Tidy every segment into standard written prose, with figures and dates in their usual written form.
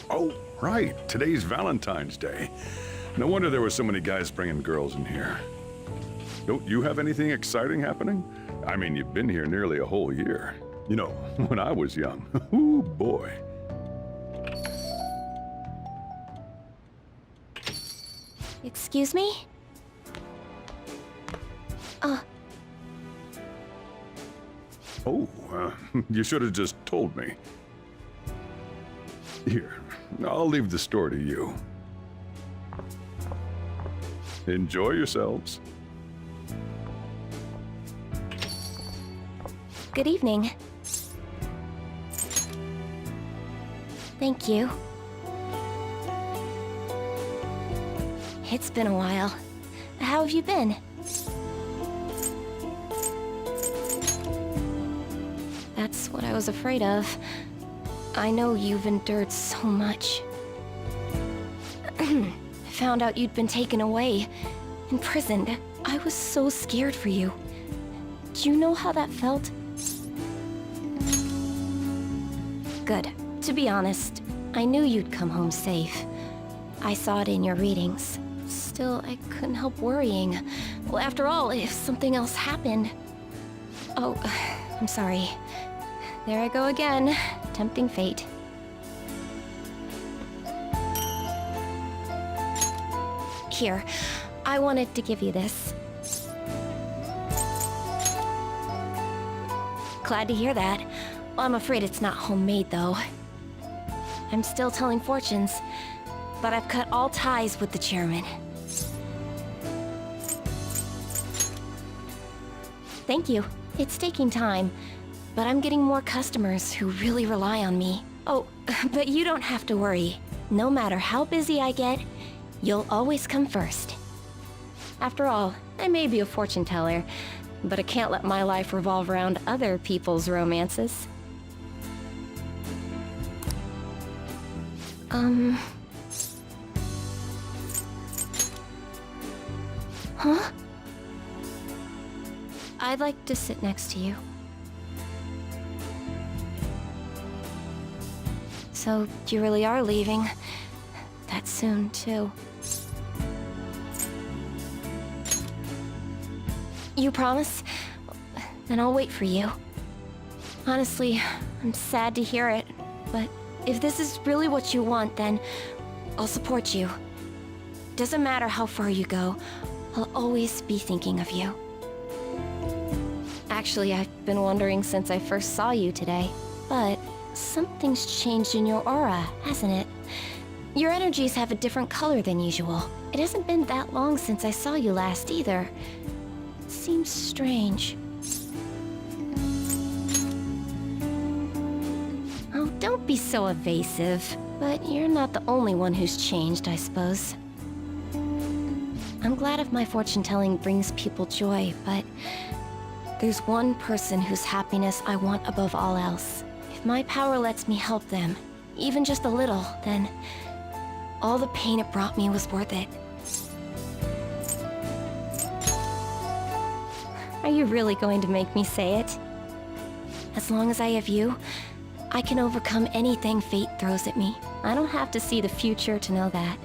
Oh, right. Today's Valentine's Day. No wonder there were so many guys bringing girls in here. Don't you have anything exciting happening? I mean, you've been here nearly a whole year. You know, when I was young. Ooh, boy. Excuse me? Oh, you should have just told me. Here, I'll leave the store to you. Enjoy yourselves. Good evening. Thank you. It's been a while. How have you been? That's what I was afraid of. I know you've endured so much. I found out you'd been taken away, imprisoned. I was so scared for you. Do you know how that felt? Good. To be honest, I knew you'd come home safe. I saw it in your readings. Still, I couldn't help worrying. Well, after all, if something else happened... Oh, I'm sorry. There I go again, tempting fate. Here, I wanted to give you this. Glad to hear that. Well, I'm afraid it's not homemade, though. I'm still telling fortunes, but I've cut all ties with the chairman. Thank you. It's taking time, but I'm getting more customers who really rely on me. Oh, but you don't have to worry. No matter how busy I get, you'll always come first. After all, I may be a fortune teller, but I can't let my life revolve around other people's romances. Huh? I'd like to sit next to you. So, you really are leaving. That soon, too. You promise? Then I'll wait for you. Honestly, I'm sad to hear it, but if this is really what you want, then I'll support you. Doesn't matter how far you go, I'll always be thinking of you. Actually, I've been wondering since I first saw you today, but something's changed in your aura, hasn't it? Your energies have a different color than usual. It hasn't been that long since I saw you last either. It seems strange. Oh, don't be so evasive. But you're not the only one who's changed, I suppose. I'm glad if my fortune-telling brings people joy, but there's one person whose happiness I want above all else. If my power lets me help them, even just a little, then all the pain it brought me was worth it. Are you really going to make me say it? As long as I have you, I can overcome anything fate throws at me. I don't have to see the future to know that.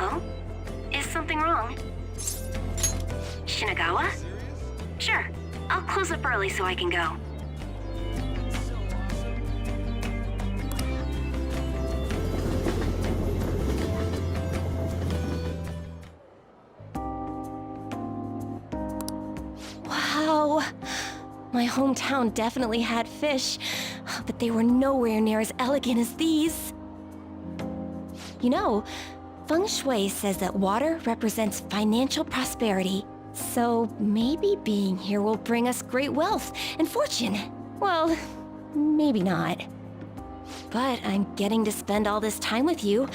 Oh? Is something wrong? Shinagawa? Sure. I'll close up early so I can go. Wow. My hometown definitely had fish, but they were nowhere near as elegant as these. You know, Feng Shui says that water represents financial prosperity. So maybe being here will bring us great wealth and fortune. Well, maybe not. But I'm getting to spend all this time with you.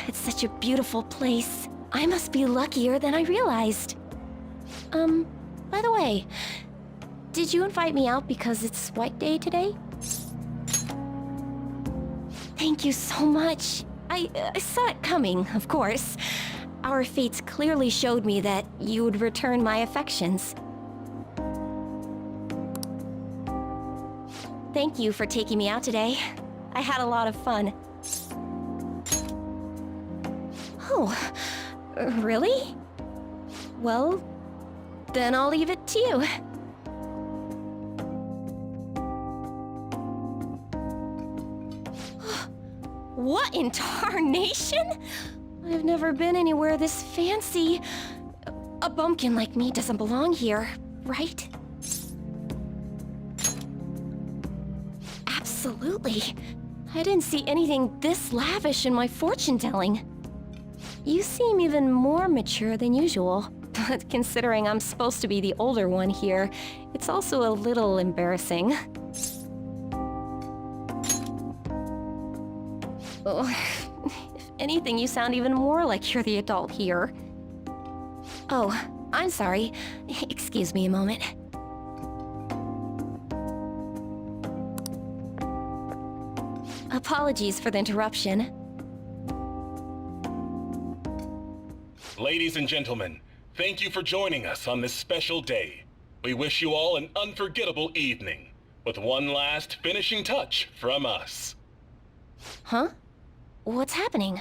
It's such a beautiful place. I must be luckier than I realized. By the way, did you invite me out because it's White Day today? Thank you so much. I saw it coming, of course. Our fates clearly showed me that you would return my affections. Thank you for taking me out today. I had a lot of fun. Oh, really? Well, then I'll leave it to you. What in tarnation? I've never been anywhere this fancy. A bumpkin like me doesn't belong here, right? Absolutely. I didn't see anything this lavish in my fortune-telling. You seem even more mature than usual. But considering I'm supposed to be the older one here, it's also a little embarrassing. Oh, if anything, you sound even more like you're the adult here. Oh, I'm sorry. Excuse me a moment. Apologies for the interruption. Ladies and gentlemen, thank you for joining us on this special day. We wish you all an unforgettable evening, with one last finishing touch from us. Huh? What's happening?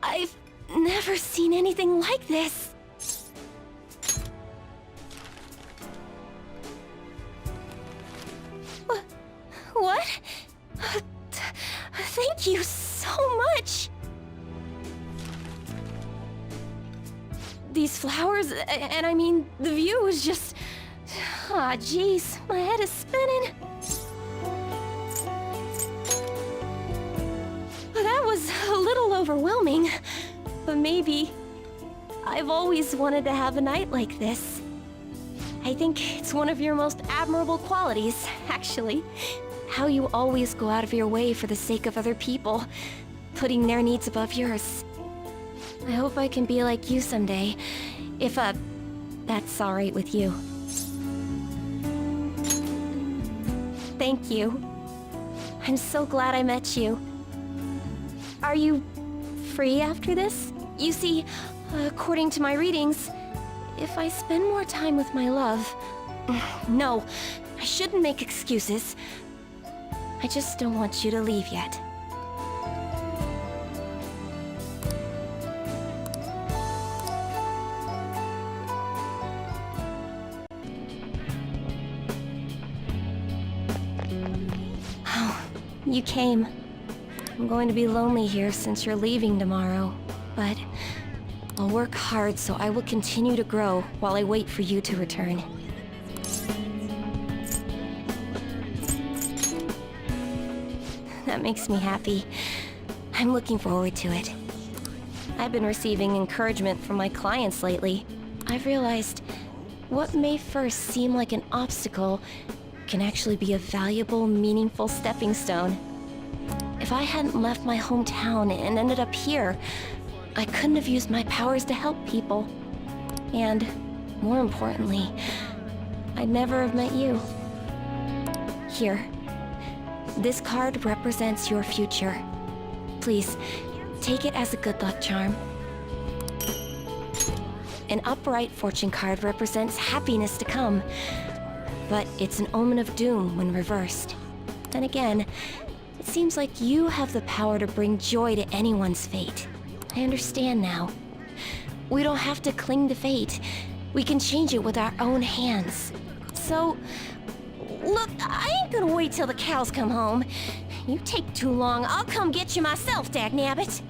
I've never seen anything like this. What? Thank you so much. These flowers, and I mean, the view is just... Ah, jeez, my head is spinning. That was a little overwhelming, but maybe I've always wanted to have a night like this. I think it's one of your most admirable qualities, actually. How you always go out of your way for the sake of other people, putting their needs above yours. I hope I can be like you someday, if, that's all right with you. Thank you. I'm so glad I met you. Are you free after this? You see, according to my readings, if I spend more time with my love... No, I shouldn't make excuses. I just don't want you to leave yet. Oh, you came. I'm going to be lonely here since you're leaving tomorrow, but I'll work hard so I will continue to grow while I wait for you to return. That makes me happy. I'm looking forward to it. I've been receiving encouragement from my clients lately. I've realized what may first seem like an obstacle can actually be a valuable, meaningful stepping stone. If I hadn't left my hometown and ended up here, I couldn't have used my powers to help people. And, more importantly, I'd never have met you. Here. This card represents your future. Please, take it as a good luck charm. An upright fortune card represents happiness to come, but it's an omen of doom when reversed. Then again, it seems like you have the power to bring joy to anyone's fate. I understand now. We don't have to cling to fate. We can change it with our own hands. So, look, I ain't gonna wait till the cows come home. You take too long, I'll come get you myself, dagnabbit.